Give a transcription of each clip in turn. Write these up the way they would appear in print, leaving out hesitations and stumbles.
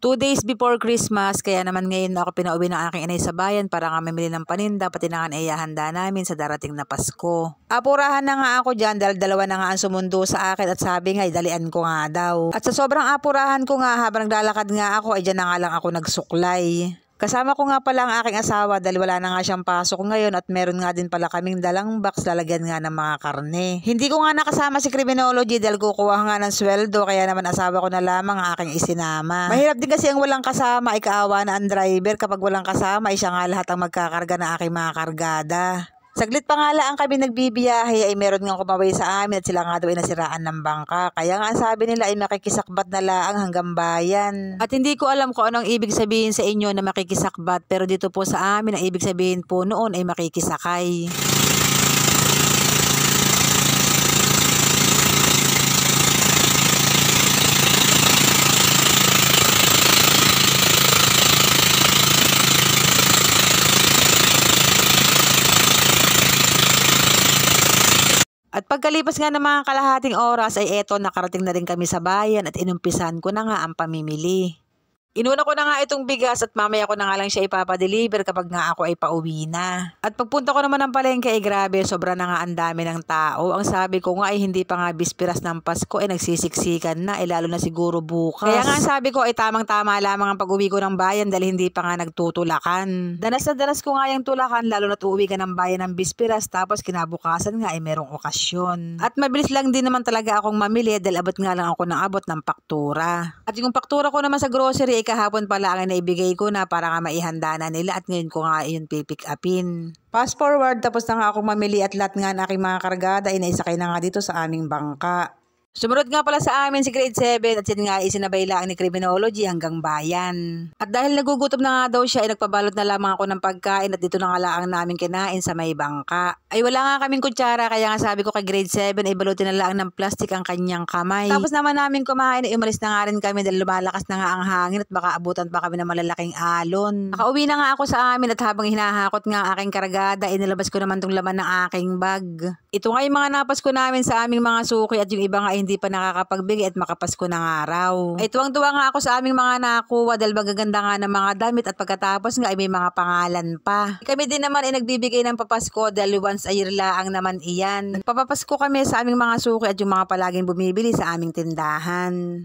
2 days before Christmas, kaya naman ngayon ako pinauwi ng aking inay sa bayan para nga mamili ng paninda, pati na nga handa namin sa darating na Pasko. Apurahan na nga ako dyan dahil dalawa na nga ang sumundo sa akin at sabi nga dalian ko nga daw. At sa sobrang apurahan ko nga habang naglalakad nga ako ay dyan na nga lang ako nagsuklay. Kasama ko nga pala ang aking asawa dahil wala na nga siyang pasok ngayon at meron nga din pala kaming dalang box lalagyan nga ng mga karne. Hindi ko nga nakasama si criminology dahil kukuha nga ng sweldo kaya naman asawa ko na lamang ang aking isinama. Mahirap din kasi ang walang kasama ay kaawa na ang driver kapag walang kasama ay siya nga lahat ang magkakarga ng aking mga kargada. Saglit pa nga lang kami nagbibiyahe ay meron nga kumaway sa amin at sila nga daw ay nasiraan ng bangka. Kaya nga ang sabi nila ay makikisakbat na laang hanggang bayan. At hindi ko alam kung anong ibig sabihin sa inyo na makikisakbat pero dito po sa amin ang ibig sabihin po noon ay makikisakay. At pagkalipas nga ng mga kalahating oras ay eto nakarating na rin kami sa bayan at inumpisan ko na nga ang pamimili. Inuna ko na nga itong bigas at mamaya ko na nga lang siya ipapadeliver kapag nga ako ay pauwi na. At pagpunta ko naman ng palengke ay grabe, sobra na nga ang dami ng tao. Ang sabi ko nga ay hindi pa nga bispiras ng Pasko ay nagsisiksikan na lalo na siguro bukas. Kaya nga ang sabi ko ay tamang-tama lamang ang pag-uwi ko ng bayan dahil hindi pa nga nagtutulakan. Danas na danas ko nga yung tulakan lalo na't uuwi ka ng bayan ng bispiras tapos kinabukasan nga ay merong okasyon. At mabilis lang din naman talaga akong mamili dahil abot nga lang ako ng abot ng paktura. At yung paktura ko naman sa grocery kahapon pala ang naibigay ko na para nga maihanda na nila at ngayon ko nga yun pipick upin. Fast forward tapos na nga akong mamili at lahat nga na aking mga kargada ay naisakay na nga dito sa aming bangka. Sumunod nga pala sa amin si grade 7 at yan nga isinabay lang ni criminology hanggang bayan. At dahil nagugutom na nga daw siya ay nagpabalot na lamang ako ng pagkain at dito na nga lang namin kinain sa may bangka. Ay wala nga kaming kutsara kaya nga sabi ko kay grade 7 ay balutin na lang ng plastic ang kanyang kamay. Tapos naman namin kumain ay umalis na nga rin kami dahil lumalakas na nga ang hangin at baka abutan pa kami ng malalaking alon. Nakauwi na nga ako sa amin at habang hinahakot nga aking kargada ay nilabas ko naman tong laman ng aking bag. Ito nga yung mga napasko namin sa aming mga suki at yung iba nga hindi pa nakakapagbigay at makapasko ng araw. Ay tuwang-tuwa nga ako sa aming mga nakuha dahil magaganda nga ng mga damit at pagkatapos nga ay may mga pangalan pa. Kami din naman ay nagbibigay ng papasko dahil once a year laang naman iyan. Nagpapapasko kami sa aming mga suki at yung mga palaging bumibili sa aming tindahan.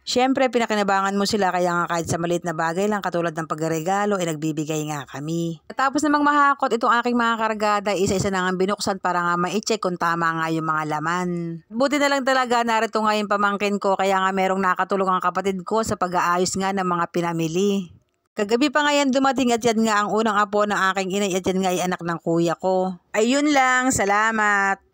Siyempre, pinakinabangan mo sila kaya nga kahit sa maliit na bagay lang katulad ng pagregalo ay nagbibigay nga kami. Tapos namang mahakot itong aking mga kargada, isa-isa na nga binuksan para nga ma-check kung tama nga yung mga laman. Buti na lang talaga narito nga yung pamangkin ko kaya nga merong nakatulong ang kapatid ko sa pag-aayos nga ng mga pinamili. Kagabi pa nga yan dumating at yan nga ang unang apo ng aking inay at yan nga ay anak ng kuya ko. Ayun lang, salamat!